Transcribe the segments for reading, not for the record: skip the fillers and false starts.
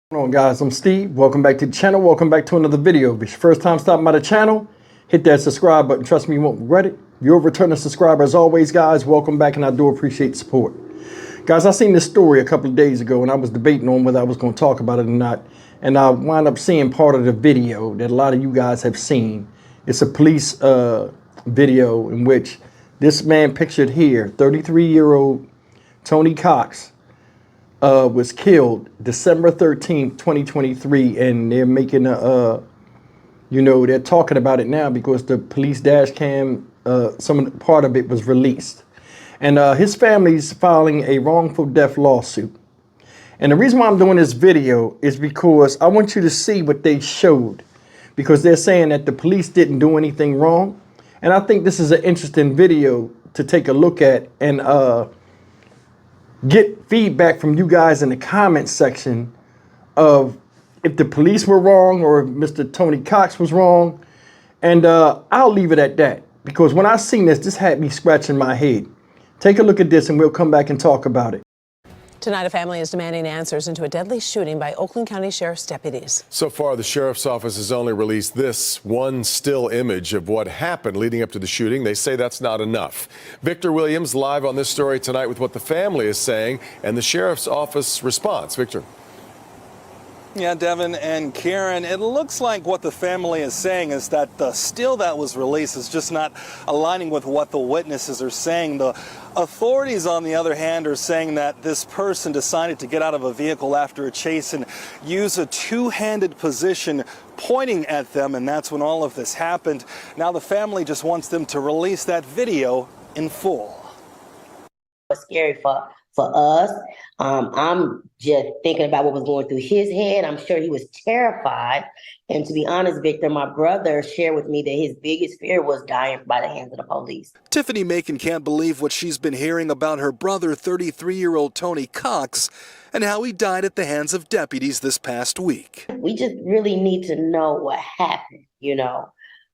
What's going on, guys? I'm Steve. Welcome back to the channel. Welcome back to another video. If it's your first time stopping by the channel, hit that subscribe button. Trust me, you won't regret it. If you're a returning subscriber, as always, guys, welcome back, and I do appreciate the support. Guys, I seen this story a couple of days ago, and I was debating on whether I was going to talk about it or not, and I wound up seeing part of the video that a lot of you guys have seen. It's a police video in which this man pictured here, 33-year-old Tony Cox, was killed December 13th, 2023, and they're making they're talking about it now because the police dash cam, part of it was released. And his family's filing a wrongful death lawsuit. And the reason why I'm doing this video is because I want you to see what they showed, because they're saying that the police didn't do anything wrong. And I think this is an interesting video to take a look at and get feedback from you guys in the comment section of if the police were wrong or if Mr. Tony Cox was wrong. And I'll leave it at that, because when I seen this had me scratching my head. Take a look at this and we'll come back and talk about it. Tonight, a family is demanding answers into a deadly shooting by Oakland County Sheriff's deputies. So far, the sheriff's office has only released this one still image of what happened leading up to the shooting. They say that's not enough. Victor Williams live on this story tonight with what the family is saying and the sheriff's office response. Victor. Yeah, Devin and Karen, it looks like what the family is saying is that the still that was released is just not aligning with what the witnesses are saying. The authorities, on the other hand, are saying that this person decided to get out of a vehicle after a chase and use a two-handed position pointing at them, and that's when all of this happened. Now the family just wants them to release that video in full. It's scary for us. I'm just thinking about what was going through his head. I'm sure he was terrified. And to be honest, Victor, my brother shared with me that his biggest fear was dying by the hands of the police. Tiffany Macon can't believe what she's been hearing about her brother, 33-year-old Tony Cox, and how he died at the hands of deputies this past week. We just really need to know what happened, and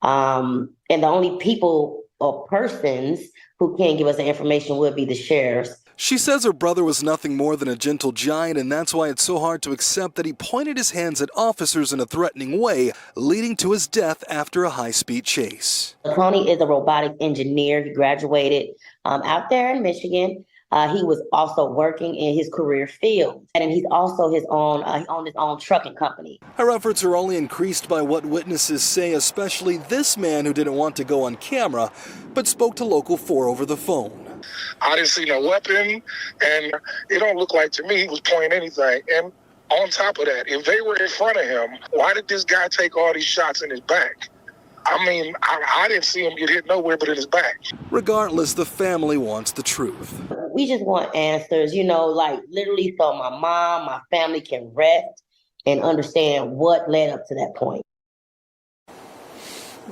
the only people or persons who can give us the information would be the sheriffs. She says her brother was nothing more than a gentle giant, and that's why it's so hard to accept that he pointed his hands at officers in a threatening way, leading to his death after a high-speed chase. Tony is a robotic engineer. He graduated out there in Michigan. He was also working in his career field, and he's also he owned his own trucking company. Her efforts are only increased by what witnesses say, especially this man who didn't want to go on camera, but spoke to Local 4 over the phone. I didn't see no weapon, and it don't look like to me he was pointing anything. And on top of that, if they were in front of him, why did this guy take all these shots in his back? I mean, I didn't see him get hit nowhere but in his back. Regardless, the family wants the truth. We just want answers, literally so my mom, my family can rest and understand what led up to that point.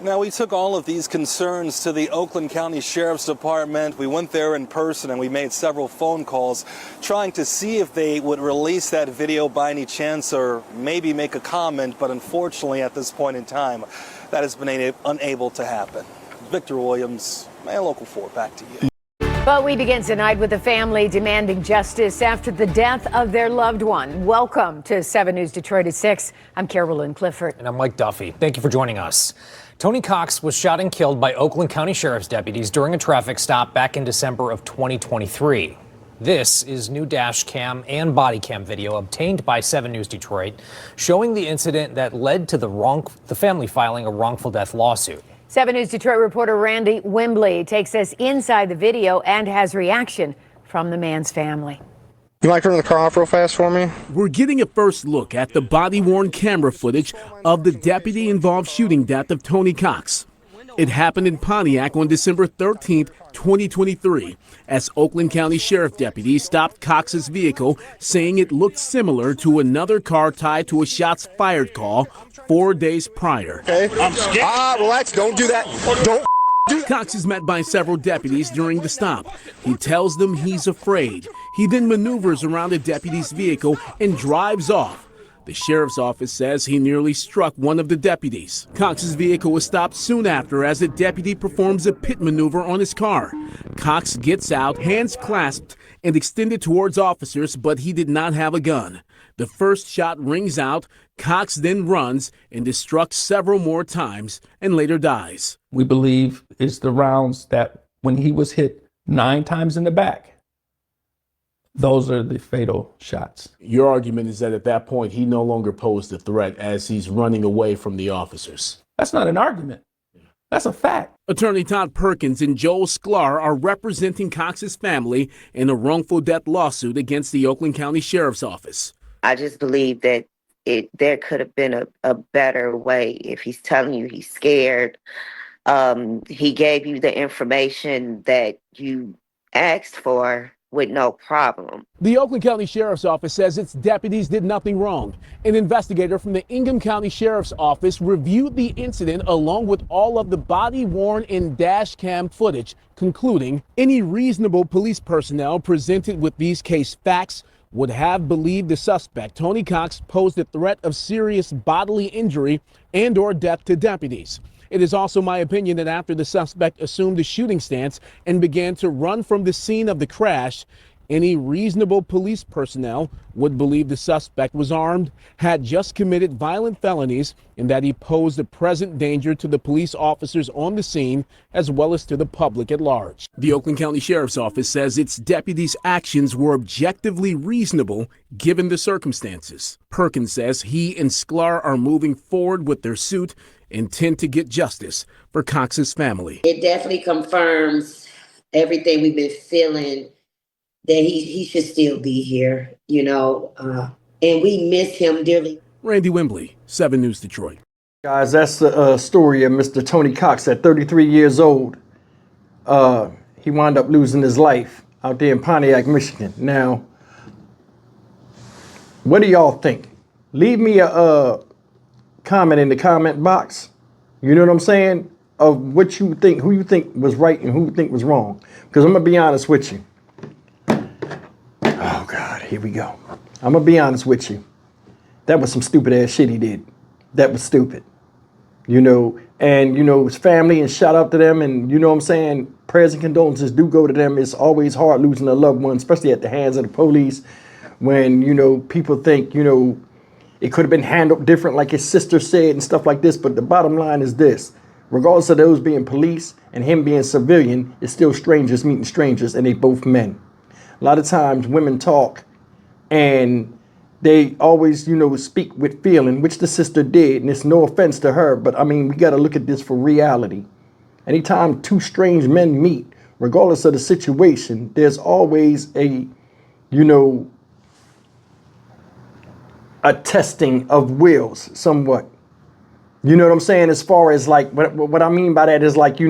Now, we took all of these concerns to the Oakland County Sheriff's Department. We went there in person and we made several phone calls trying to see if they would release that video by any chance or maybe make a comment. But unfortunately, at this point in time, that has been unable to happen. Victor Williams, Local 4, back to you. But we begin tonight with the family demanding justice after the death of their loved one. Welcome to 7 News Detroit at 6. I'm Carolyn Clifford. And I'm Mike Duffy. Thank you for joining us. Tony Cox was shot and killed by Oakland County Sheriff's deputies during a traffic stop back in December of 2023. This is new dash cam and body cam video obtained by 7 News Detroit showing the incident that led to the family filing a wrongful death lawsuit. 7 News Detroit reporter Randy Wembley takes us inside the video and has reaction from the man's family. You might turn the car off real fast for me? We're getting a first look at the body-worn camera footage of the deputy-involved shooting death of Tony Cox. It happened in Pontiac on December 13th, 2023, as Oakland County Sheriff deputies stopped Cox's vehicle, saying it looked similar to another car tied to a shots fired call 4 days prior. Okay, I'm scared. Relax, don't do that. Don't. Cox is met by several deputies during the stop. He tells them he's afraid. He then maneuvers around the deputy's vehicle and drives off. The sheriff's office says he nearly struck one of the deputies. Cox's vehicle was stopped soon after as the deputy performs a pit maneuver on his car. Cox gets out, hands clasped, and extended towards officers, but he did not have a gun. The first shot rings out. Cox then runs and destructs several more times and later dies. We believe it's the rounds that when he was hit 9 times in the back, those are the fatal shots. Your argument is that at that point, he no longer posed a threat as he's running away from the officers. That's not an argument. That's a fact. Attorney Todd Perkins and Joel Sklar are representing Cox's family in a wrongful death lawsuit against the Oakland County Sheriff's Office. I just believe that there could have been a better way. If he's telling you he's scared, he gave you the information that you asked for with no problem. The Oakland County Sheriff's Office says its deputies did nothing wrong. An investigator from the Ingham County Sheriff's Office reviewed the incident along with all of the body-worn and dash cam footage, concluding any reasonable police personnel presented with these case facts would have believed the suspect, Tony Cox, posed a threat of serious bodily injury and or death to deputies. It is also my opinion that after the suspect assumed a shooting stance and began to run from the scene of the crash, any reasonable police personnel would believe the suspect was armed, had just committed violent felonies, and that he posed a present danger to the police officers on the scene as well as to the public at large. The Oakland County Sheriff's Office says its deputies' actions were objectively reasonable given the circumstances. Perkins says he and Sklar are moving forward with their suit, intend to get justice for Cox's family. It definitely confirms everything we've been feeling, that he should still be here, and we miss him dearly. Randy Wembley, 7 News Detroit. Guys, that's the story of Mr. Tony Cox at 33 years old. He wound up losing his life out there in Pontiac, Michigan. Now, what do y'all think? Leave me a comment in the comment box. You know what I'm saying? Of what you think, who you think was right and who you think was wrong. Because I'm going to be honest with you. Oh, God, here we go. I'm going to be honest with you. That was some stupid ass shit he did. That was stupid. And, his family, and shout out to them. And, you know what I'm saying? Prayers and condolences do go to them. It's always hard losing a loved one, especially at the hands of the police. When, people think, it could have been handled different, like his sister said and stuff like this. But the bottom line is this. Regardless of those being police and him being civilian, it's still strangers meeting strangers, and they both men. A lot of times women talk and they always, speak with feeling, which the sister did. And it's no offense to her, but I mean, we got to look at this for reality. Anytime two strange men meet, regardless of the situation, there's always a testing of wills somewhat. You know what I'm saying? As far as like, what I mean by that is like,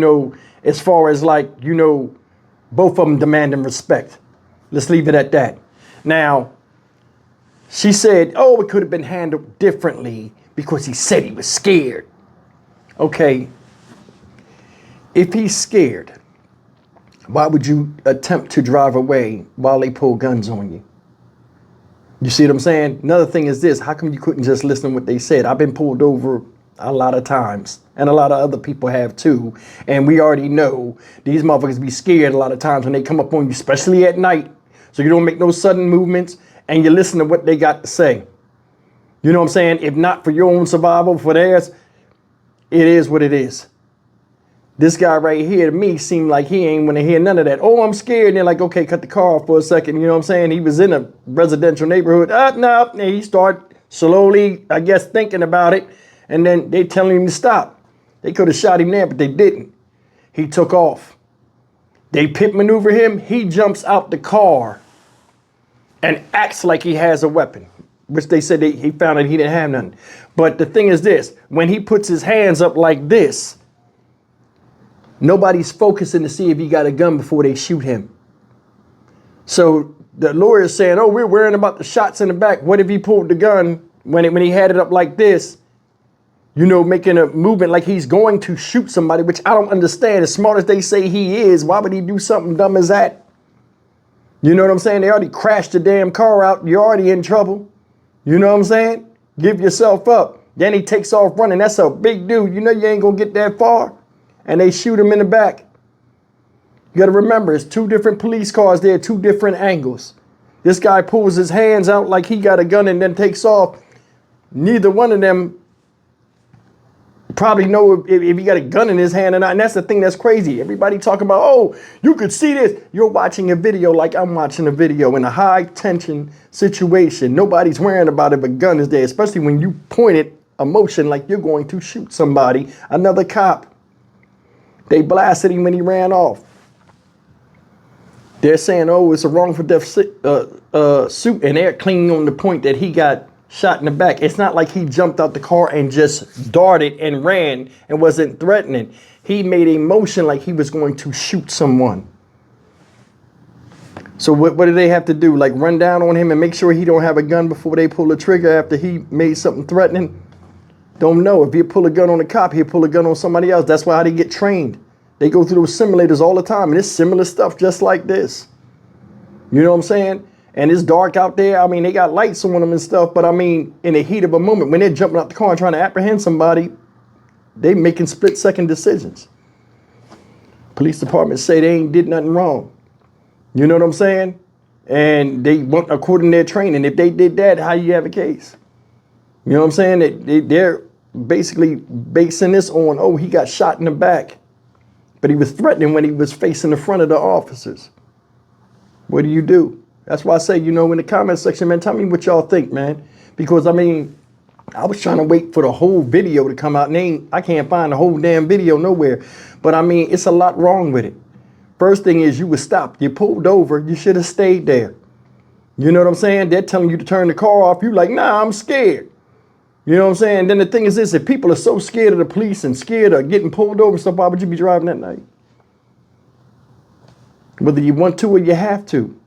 as far as like, both of them demanding respect. Let's leave it at that. Now, she said, oh, it could have been handled differently because he said he was scared. Okay. If he's scared, why would you attempt to drive away while they pull guns on you? You see what I'm saying? Another thing is this. How come you couldn't just listen to what they said? I've been pulled over a lot of times, and a lot of other people have too. And we already know these motherfuckers be scared a lot of times when they come up on you, especially at night. So you don't make no sudden movements and you listen to what they got to say. You know what I'm saying? If not for your own survival, for theirs, it is what it is. This guy right here to me seemed like he ain't want to hear none of that. Oh, I'm scared. And they're like, okay, cut the car off for a second. You know what I'm saying? He was in a residential neighborhood. No. And he started slowly, I guess, thinking about it. And then they telling him to stop. They could have shot him there, but they didn't. He took off. They pit maneuver him. He jumps out the car and acts like he has a weapon, which they said he found that he didn't have none. But the thing is this, when he puts his hands up like this, nobody's focusing to see if he got a gun before they shoot him. So the lawyer's saying, oh, we're worrying about the shots in the back. What if he pulled the gun when he had it up like this, making a movement like he's going to shoot somebody, which I don't understand. As smart as they say he is, why would he do something dumb as that? You know what I'm saying? They already crashed the damn car out. You're already in trouble. You know what I'm saying? Give yourself up. Then he takes off running. That's a big dude. You ain't going to get that far. And they shoot him in the back. You got to remember, it's two different police cars there, two different angles. This guy pulls his hands out like he got a gun and then takes off. Neither one of them probably know if he got a gun in his hand or not. And that's the thing that's crazy. Everybody talking about, oh, you could see this. You're watching a video like I'm watching a video in a high tension situation. Nobody's worrying about if a gun is there, especially when you pointed a motion like you're going to shoot somebody. Another cop. They blasted him when he ran off. They're saying, oh, it's a wrongful death suit, and they're clinging on the point that he got shot in the back. It's not like he jumped out the car and just darted and ran and wasn't threatening. He made a motion like he was going to shoot someone. So what do they have to do? Like run down on him and make sure he don't have a gun before they pull the trigger after he made something threatening? Don't know. If he pull a gun on a cop, he'll pull a gun on somebody else. That's why they get trained. They go through those simulators all the time, and it's similar stuff just like this. You know what I'm saying? And it's dark out there. I mean, they got lights on them and stuff, but I mean, in the heat of a moment, when they're jumping out the car and trying to apprehend somebody, they making split-second decisions. Police department say they ain't did nothing wrong. You know what I'm saying? And they want according to their training. If they did that, how you have a case? You know what I'm saying? They're basically basing this on, oh, he got shot in the back, but he was threatening when he was facing the front of the officers. What do you do? That's why I say, you know, in the comment section, man, tell me what y'all think, man. Because, I mean, I was trying to wait for the whole video to come out, and I can't find the whole damn video nowhere. But, I mean, it's a lot wrong with it. First thing is you was stopped. You pulled over. You should have stayed there. You know what I'm saying? They're telling you to turn the car off. You like, nah, I'm scared. You know what I'm saying? Then the thing is this, if people are so scared of the police and scared of getting pulled over and stuff, why would you be driving that night? Whether you want to or you have to.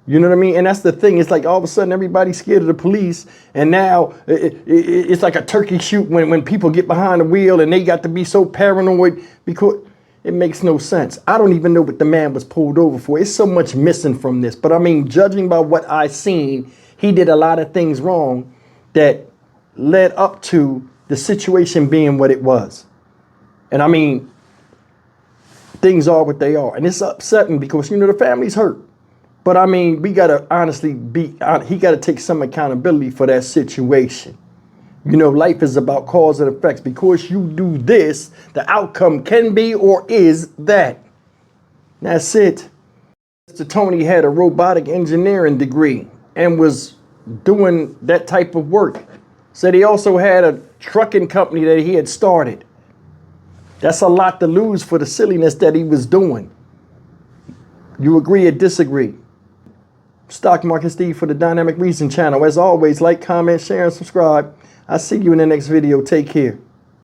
You know what I mean? And that's the thing. It's like all of a sudden everybody's scared of the police. And now it's like a turkey shoot when people get behind the wheel and they got to be so paranoid because it makes no sense. I don't even know what the man was pulled over for. It's so much missing from this. But I mean, judging by what I seen, he did a lot of things wrong that led up to the situation being what it was. And I mean, things are what they are. And it's upsetting because, you know, the family's hurt. But I mean, we got to honestly he got to take some accountability for that situation. You know, life is about cause and effects. Because you do this, the outcome can be or is that. That's it. Mr. Tony had a robotic engineering degree and was doing that type of work. Said he also had a trucking company that he had started. That's a lot to lose for the silliness that he was doing. You agree or disagree? Stock Market Steve for the Dynamic Reason channel. As always, like, comment, share, and subscribe. I'll see you in the next video. Take care.